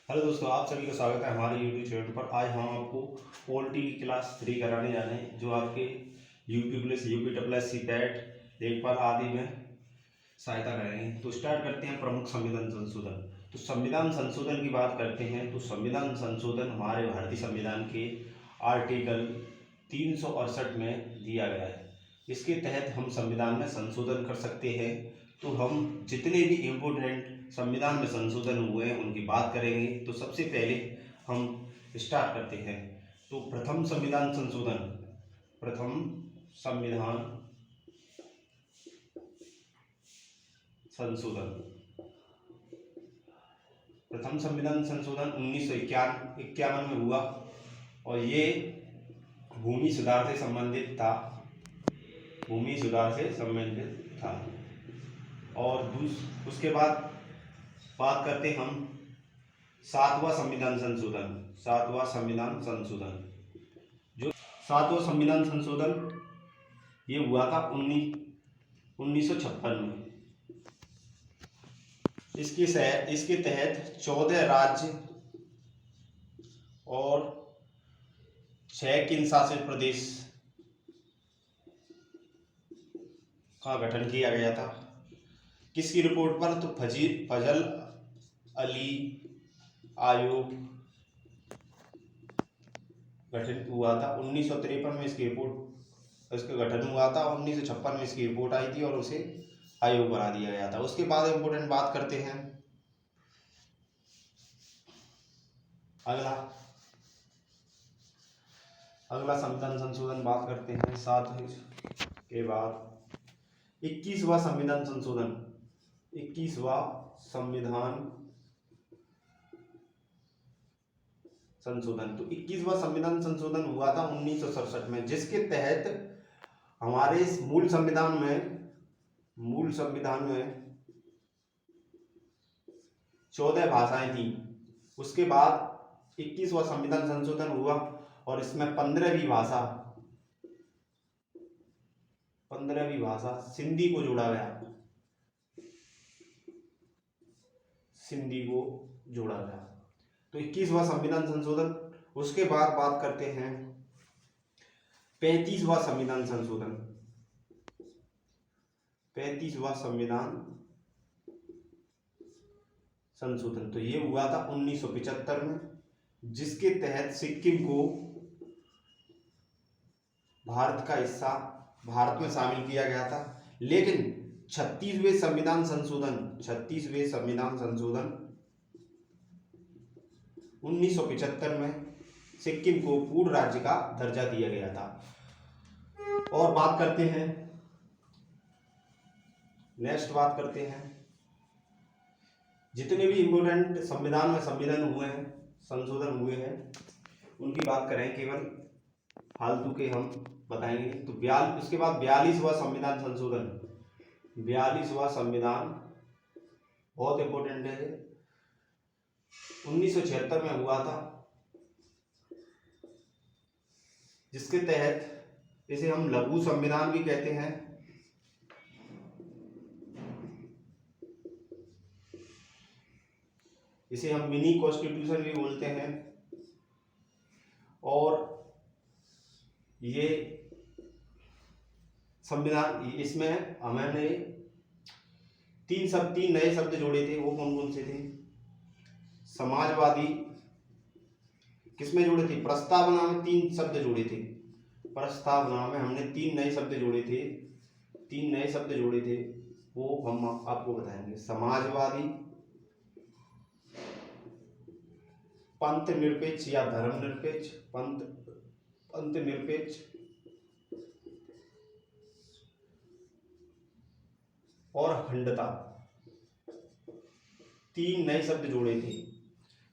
Hello दोस्तों, आप सभी का स्वागत है हमारे यूट्यूब चैनल पर। आज हम आपको पोल्ट्री की क्लास 3 कराने जा रहे हैं, जो आपके UP police, UP double S, CPAT, लेखपाल आदि में सहायता करेंगे। तो स्टार्ट करते हैं प्रमुख संविधान संशोधन। तो संविधान संशोधन की बात करते हैं तो संविधान संशोधन हमारे भारतीय संविधान के आर्टिकल 368 में दिया गया है। इसके तहत हम संविधान में संशोधन कर सकते हैं। तो हम जितने भी इम्पोर्टेंट संविधान में संशोधन हुए हैं उनकी बात करेंगे। तो सबसे पहले हम स्टार्ट करते हैं। तो प्रथम संविधान संशोधन, प्रथम संविधान संशोधन, प्रथम संविधान संशोधन 1951 में हुआ और ये भूमि सुधार से संबंधित था, भूमि सुधार से संबंधित था। और उसके बाद बात करते हम सातवां संविधान संशोधन, सातवां संविधान संशोधन। जो सातवां संविधान संशोधन ये हुआ था 1956 में। इसके तहत 14 राज्य और 6 केंद्र शासित प्रदेश का गठन किया गया था। किसकी रिपोर्ट पर? तो फजल अली आयोग गठन हुआ था 1953 में। इसका गठन हुआ था। 1956 में इसकी रिपोर्ट आई थी और उसे आयोग बना दिया गया था। उसके बाद इम्पोर्टेंट बात करते हैं अगला संविधान संशोधन बात करते हैं। साथ के बाद 21वां संविधान संशोधन, 21वां संविधान संशोधन। तो 21वां संविधान संशोधन हुआ था 1967 में, जिसके तहत हमारे इस मूल संविधान में 14 भाषाएं थी। उसके बाद 21वां संविधान संशोधन हुआ और इसमें 15वीं भाषा सिंधी को जोड़ा गया, सिंधी को जोड़ा गया। तो 21वां संविधान संशोधन। उसके बाद बात करते हैं 35वां संविधान संशोधन, 35वां संविधान संशोधन। तो ये हुआ था 1975 में, जिसके तहत सिक्किम को भारत का हिस्सा, भारत में शामिल किया गया था। लेकिन 36वें संविधान संशोधन 1975 में सिक्किम को पूर्ण राज्य का दर्जा दिया गया था। और बात करते हैं, नेक्स्ट बात करते हैं जितने भी इम्पोर्टेंट संविधान में संशोधन हुए हैं उनकी बात करें। केवल फालतू के हम बताएंगे। तो उसके बाद 42वां संविधान संशोधन, 42वां संविधान बहुत इंपॉर्टेंट है। 1976 में हुआ था, जिसके तहत इसे हम लघु संविधान भी कहते हैं। इसे हम मिनी कॉन्स्टिट्यूशन भी बोलते हैं। और ये संविधान, इसमें हमने तीन नए शब्द जोड़े थे। वो कौन कौन से थे? समाजवादी किसमें जोड़े थे? प्रस्तावना में 3 शब्द जोड़े थे। प्रस्तावना में हमने 3 नए शब्द जोड़े थे। 3 नए शब्द जोड़े थे, वो हम आपको बताएंगे। समाजवादी, पंथ निरपेक्ष या धर्मनिरपेक्ष, पंथ निरपेक्ष और अखंडता। 3 नए शब्द जोड़े थे।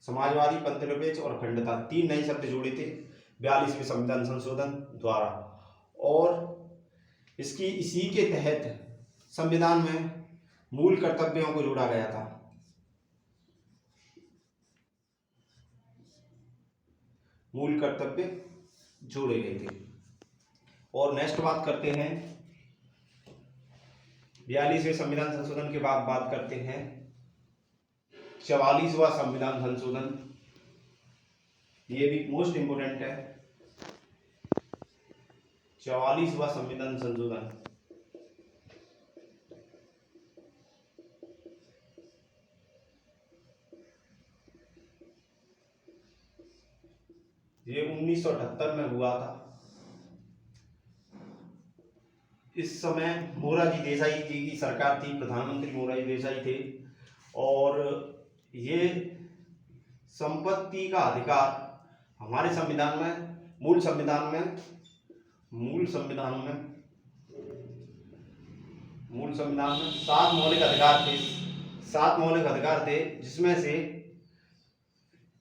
समाजवादी, पंथ निरपेक्ष और अखंडता, 3 नए शब्द जोड़े थे 42वें संविधान संशोधन द्वारा। और इसी के तहत संविधान में मूल कर्तव्यों को जोड़ा गया था। मूल कर्तव्य जोड़े गए थे। और नेक्स्ट बात करते हैं 42वें संविधान संशोधन के बाद बात करते हैं 44वां संविधान संशोधन, ये भी मोस्ट इंपोर्टेंट है। 44वां संविधान संशोधन, ये 1978 में हुआ था। इस समय मोरारजी देसाई जी की सरकार थी, प्रधानमंत्री मोरारजी देसाई थे, और ये संपत्ति का अधिकार हमारे संविधान में, मूल संविधान में 7 मौलिक अधिकार थे। 7 मौलिक अधिकार थे, जिसमें से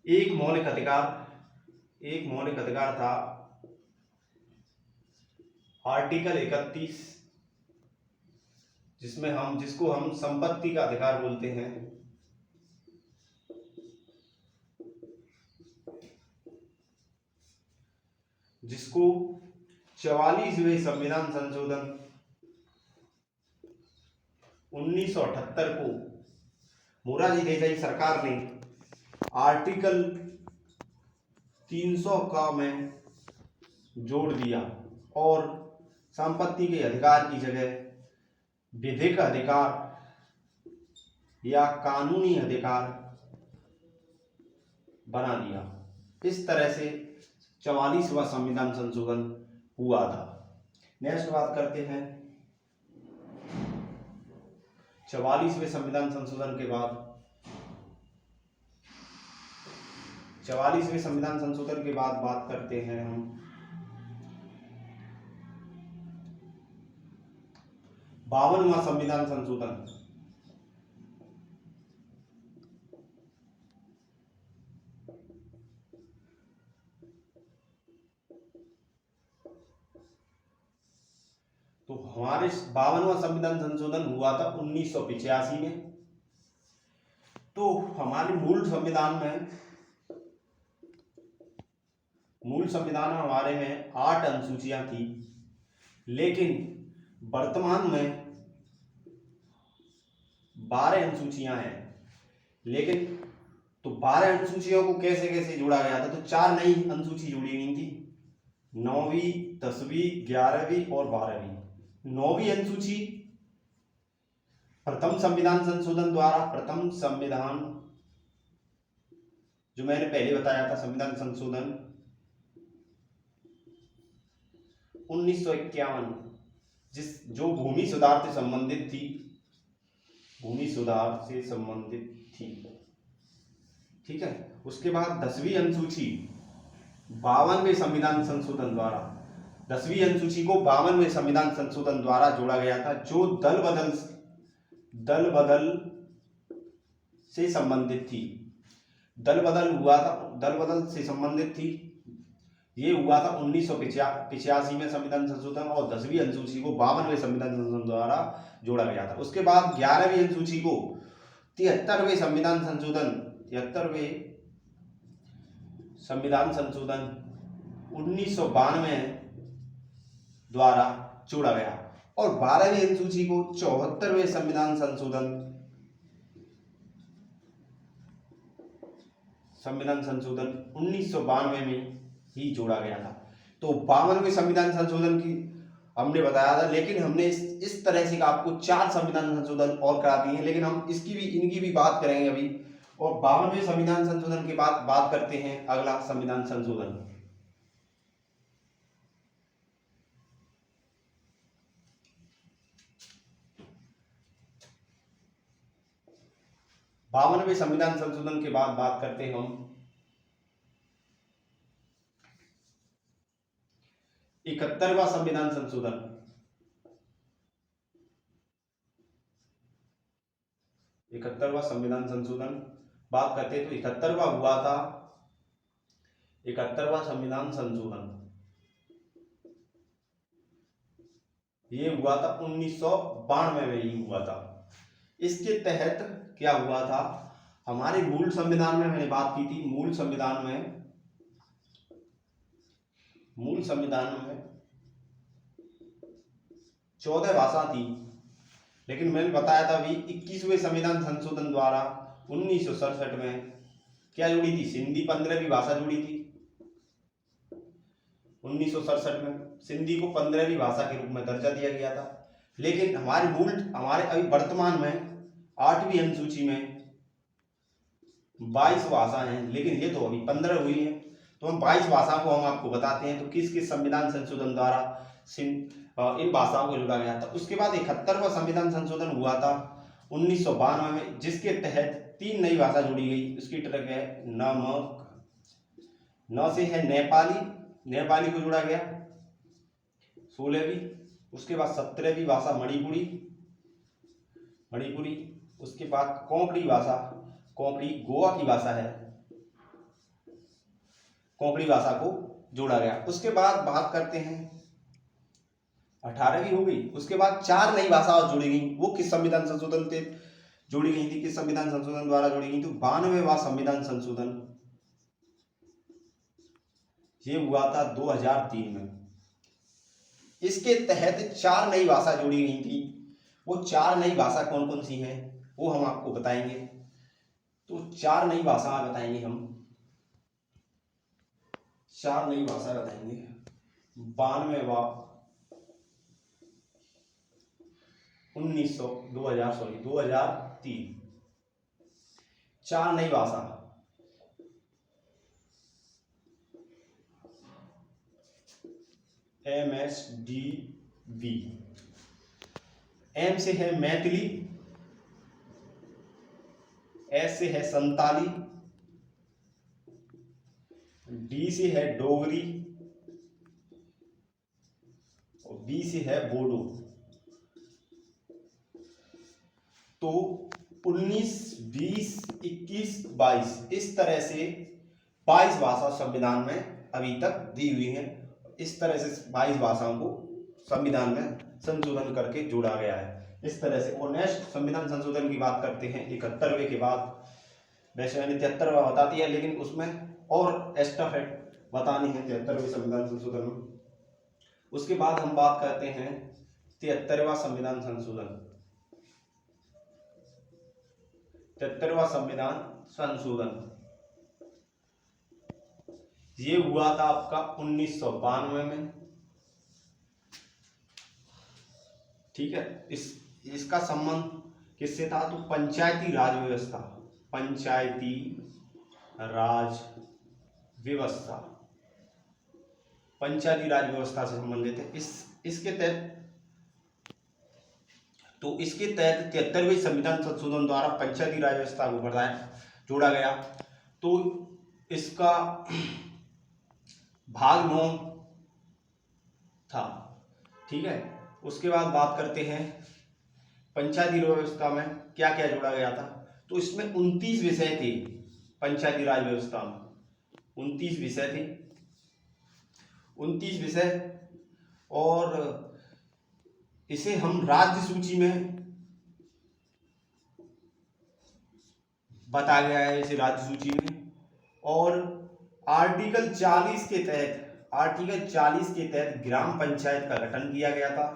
एक मौलिक अधिकार था आर्टिकल 31, जिसको हम संपत्ति का अधिकार बोलते हैं। जिसको 44वें संविधान संशोधन 1978 को मोरारजी देसाई सरकार ने आर्टिकल 300 का में जोड़ दिया और संपत्ति के अधिकार की जगह विधिक अधिकार या कानूनी अधिकार बना दिया। इस तरह से 44वां संविधान संशोधन हुआ था। नेक्स्ट बात करते हैं 44वें संविधान संशोधन के बाद 44वें संविधान संशोधन के बाद बात करते हैं हम 52वां संविधान संशोधन। तो हमारे 52वां संविधान संशोधन हुआ था 1985 में। तो हमारे मूल संविधान हमारे में 8 अनुसूचियां थी, लेकिन वर्तमान में 12 अनुसूचियां हैं। लेकिन तो 12 अनुसूचियों को कैसे कैसे जोड़ा गया था, तो 4 नई अनुसूची जोड़ी गई थी, 9वीं, 10वीं, 11वीं और 12वीं। 9वीं अनुसूची प्रथम संविधान संशोधन द्वारा, प्रथम संविधान जो मैंने पहले बताया था, संविधान संशोधन 1951, जो भूमि सुधार से संबंधित थी, ठीक है। उसके बाद 10वीं अनुसूची 52वें संविधान संशोधन द्वारा, 10वीं अनुसूची को 52वें संविधान संशोधन द्वारा जोड़ा गया था, जो दल बदल से संबंधित थी। दल बदल से संबंधित थी। ये हुआ था 1985 में संविधान संशोधन, और 10वीं अनुसूची को 52वें संविधान संशोधन द्वारा जोड़ा गया था। उसके बाद 11वीं अनुसूची को 73वें संविधान संशोधन 1992 द्वारा जोड़ा गया, और 12वीं अनुसूची को 74वें संविधान संशोधन 1992 में ही जोड़ा गया था। तो 52वें संविधान संशोधन की हमने बताया था, लेकिन हमने इस तरह से आपको 4 संविधान संशोधन और करा दिए हैं, लेकिन हम इनकी भी बात करेंगे अभी। और 52वें संविधान संशोधन के बाद बात करते हैं अगला संविधान संशोधन। 52वें संविधान संशोधन के बाद बात करते हैं हम 71वां संविधान संशोधन। 71वां संविधान संशोधन बात करते हैं तो 71वां हुआ था 71वां संविधान संशोधन, ये हुआ था 1992 में ही हुआ था। इसके तहत क्या हुआ था, हमारे मूल संविधान में मैंने बात की थी, मूल संविधान में 14 भाषा थी, लेकिन मैंने बताया था अभी 21वें संविधान संशोधन द्वारा 1967 में क्या जोड़ी थी? सिंधी 15वीं भाषा जोड़ी थी। 1967 में सिंधी को 15वीं भाषा के रूप में दर्जा दिया गया था। लेकिन हमारे अभी वर्तमान में 8वीं अनुसूची में 22 भाषाएं हैं, लेकिन ये तो अभी 15 हुई है। तो हम 22 भाषाओं को हम आपको बताते हैं। तो किस किस संविधान संशोधन द्वारा इन भाषाओं को जोड़ा गया था। उसके बाद 71वां संविधान संशोधन हुआ था 1992 में, जिसके तहत 3 नई भाषा जोड़ी गई। उसकी ट्रक है न से है नेपाली को जोड़ा गया 16वीं। उसके बाद 17वीं भाषा मणिपुरी। उसके बाद कोंकणी गोवा की भाषा है, कोंकणी भाषा को जोड़ा गया। उसके बाद बात करते हैं 18वीं हो गई। उसके बाद 4 नई भाषाएं जोड़ी गई। वो किस संविधान संशोधन से जोड़ी गई थी? किस संविधान संशोधन द्वारा जोड़ी गई? तो 92वां संविधान संशोधन, ये हुआ था 2003 में। इसके तहत 4 नई भाषा जोड़ी गई थी। वो 4 नई भाषा कौन कौन सी हैं वो हम आपको बताएंगे। तो 4 नई भाषा बताएंगे हम। 4 नई भाषा बताएंगे। 92वां 2003 4 नई भाषा। MSDB। M से है मैथिली, S से है संताली, D से है डोगरी और B से है बोडो। तो 19, 20, 21, 22 इस तरह से 22 भाषा संविधान में अभी तक दी हुई हैं। इस तरह से 22 भाषाओं को संविधान में संशोधन करके जोड़ा गया है इस तरह से। और नेक्स्ट संविधान संशोधन की बात करते हैं 71वें के बाद। वैसे मैंने 73वां बता दिया, लेकिन उसमें और एक्स्ट्रा फैक्ट बतानी है 73वें संविधान संशोधन में। उसके बाद हम बात करते हैं 73वां संविधान संशोधन। 73वां संविधान संशोधन ये हुआ था आपका 1992 में। ठीक है, इसका संबंध किससे था? तो पंचायती राज व्यवस्था से संबंधित है। इसके तहत 73वें संविधान संशोधन द्वारा पंचायती राज व्यवस्था को जोड़ा गया। तो इसका भाग 9 था। ठीक है, उसके बाद बात करते हैं पंचायती राज व्यवस्था में क्या क्या जोड़ा गया था। तो इसमें 29 विषय थे। पंचायती राज व्यवस्था में 29 विषय थे, 29 विषय। और इसे हम राज्य सूची में बताया गया है, इसे राज्य सूची में। और आर्टिकल 40 के तहत ग्राम पंचायत का गठन किया गया था,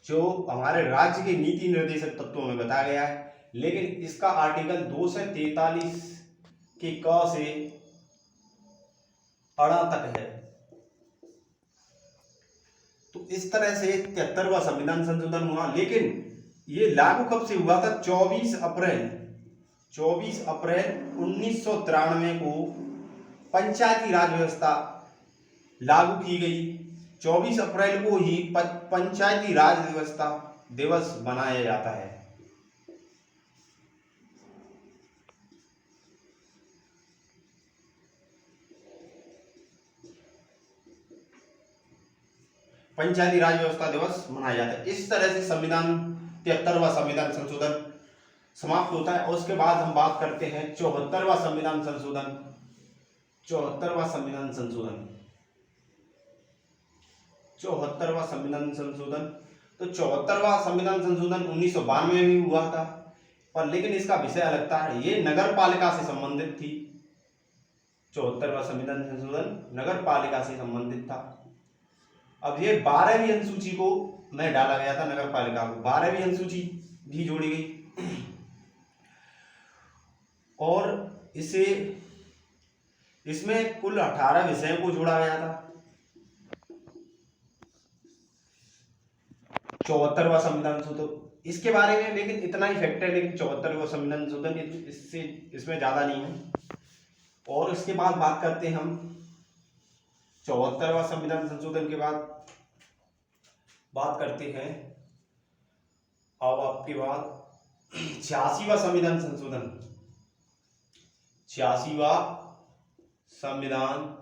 जो हमारे राज्य के नीति निर्देशक तत्वों में बताया गया है। लेकिन इसका आर्टिकल 2 से 43 के क से अड़ा तक है। तो इस तरह से 73वां संविधान संशोधन हुआ। लेकिन ये लागू कब से हुआ था? 24 अप्रैल 1993 को पंचायती राज व्यवस्था लागू की गई। 24 अप्रैल को ही पंचायती राज व्यवस्था दिवस मनाया जाता है। पंचायती राज व्यवस्था दिवस मनाया जाता है। इस तरह से 73वां संविधान संशोधन समाप्त होता है। और उसके बाद हम बात करते हैं 74वां संविधान संशोधन। 74वां संविधान संशोधन तो 74वां संविधान संशोधन 1992 में भी हुआ था, पर लेकिन इसका विषय अलग था। ये नगर पालिका से संबंधित थी। 74वां संविधान संशोधन नगर पालिका से संबंधित था। अब ये 12वीं अनुसूची को में डाला गया था नगर पालिका को। 12वीं अनुसूची भी जोड़ी गई और इसमें कुल 18 विषयों को जोड़ा गया था। 74वां संविधान संशोधन इसके बारे में, लेकिन इतना ही फैक्ट है, लेकिन 74वां संविधान संशोधन इसमें ज्यादा नहीं है। और इसके बाद बात करते हैं हम 74वां संविधान संशोधन के बाद बात करते हैं अब आपके बाद 86वां संविधान संशोधन। 86वां संविधान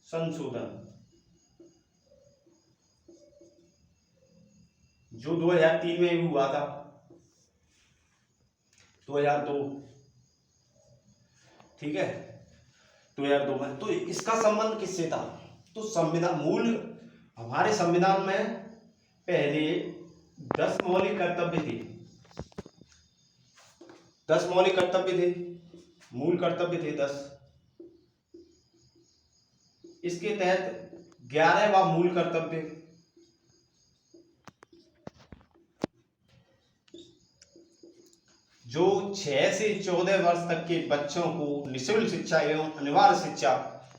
संशोधन जो 2003 में हुआ था, 2002, ठीक है, 2002 में। तो इसका संबंध किससे था? तो हमारे संविधान में पहले 10 मौलिक कर्तव्य थे, 10 मौलिक कर्तव्य थे, मूल कर्तव्य थे 10। इसके तहत 11वां मूल कर्तव्य जो 6 से 14 वर्ष तक के बच्चों को निःशुल्क शिक्षा एवं अनिवार्य शिक्षा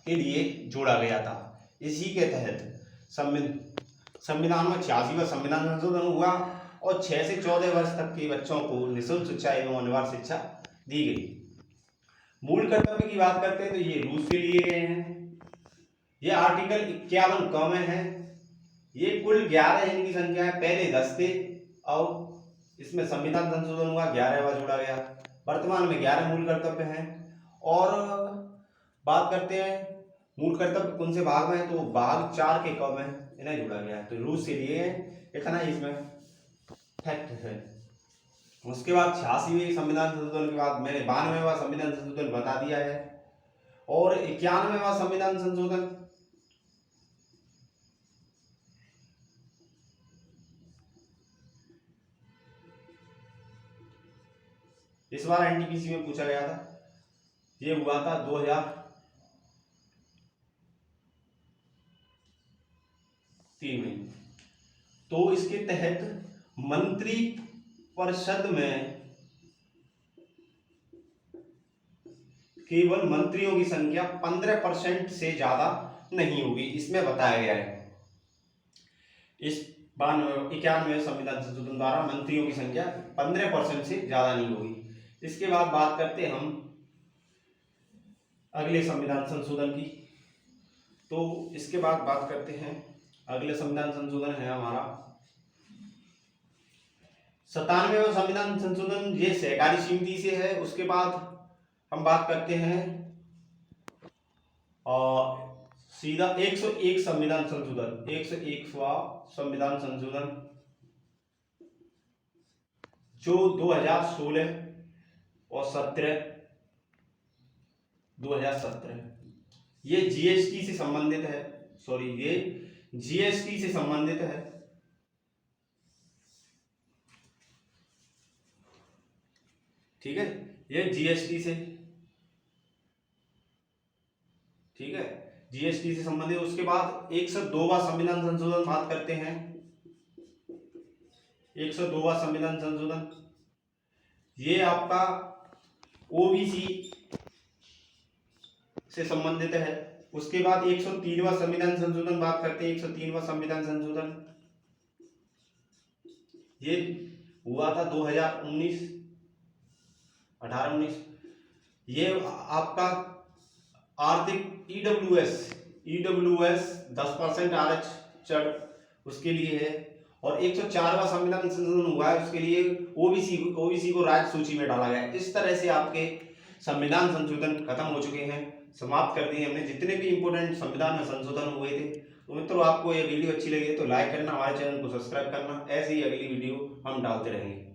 के लिए जोड़ा गया था। इसी के तहत संविधान में 86वां संविधान संशोधन हुआ और 6 से 14 वर्ष तक के बच्चों को निःशुल्क शिक्षा एवं अनिवार्य शिक्षा दी गई। मूल कर्तव्य की बात करते हैं तो ये रूस से लिए गए हैं। ये आर्टिकल 51 क में है। ये कुल 11 इनकी संख्या है, पहले 10 थे और इसमें संविधान संशोधन हुआ, 11वां जोड़ा गया। वर्तमान में 11 मूल कर्तव्य हैं। और बात करते हैं मूल कर्तव्य कौन से भाग में है, तो भाग 4 के क में इन्हें जोड़ा गया है, तो रूस से लिए हैं। इतना ही इसमें फैक्ट है। उसके बाद 86वें संविधान संशोधन के बाद मैंने 92वां संविधान संशोधन बता दिया है। और 91वां संविधान संशोधन इस बार एनटीपीसी में पूछा गया था, ये हुआ था 2003 में। तो इसके तहत मंत्री परिषद में केवल मंत्रियों की संख्या 15% से ज्यादा नहीं होगी, इसमें बताया गया है। इस 91वें संविधान संशोधन द्वारा मंत्रियों की संख्या 15% से ज्यादा नहीं होगी। इसके बाद बात करते हैं हम अगले संविधान संशोधन की। तो इसके बाद बात करते हैं अगले संविधान संशोधन है हमारा 97वां संविधान संशोधन। ये सहकारी समिति से है। उसके बाद हम बात करते हैं और सीधा 101 संविधान संशोधन, 101वां संविधान संशोधन जो 2016 और 2017 ये जीएसटी से संबंधित है। ये जीएसटी से संबंधित है। ठीक है, ये जीएसटी से, ठीक है, जीएसटी से संबंधित। उसके बाद 102वां संविधान संशोधन बात करते हैं। 102वां संविधान संशोधन ये आपका ओबीसी से संबंधित है। उसके बाद 103वां संविधान संशोधन बात करते हैं। 103वां संविधान संशोधन ये हुआ था 2018-19। ये आपका आर्थिक ईडब्ल्यूएस 10% आरक्षण उसके लिए है। और 104वां संविधान संशोधन हुआ है, उसके लिए ओबीसी को राज्य सूची में डाला गया है। इस तरह से आपके संविधान संशोधन खत्म हो चुके हैं, समाप्त कर दिए हमने जितने भी इंपोर्टेंट संविधान में संशोधन हुए थे। तो मित्रों, आपको ये वीडियो अच्छी लगी तो लाइक करना, हमारे चैनल को सब्सक्राइब करना। ऐसे ही अगली वीडियो हम डालते रहेंगे।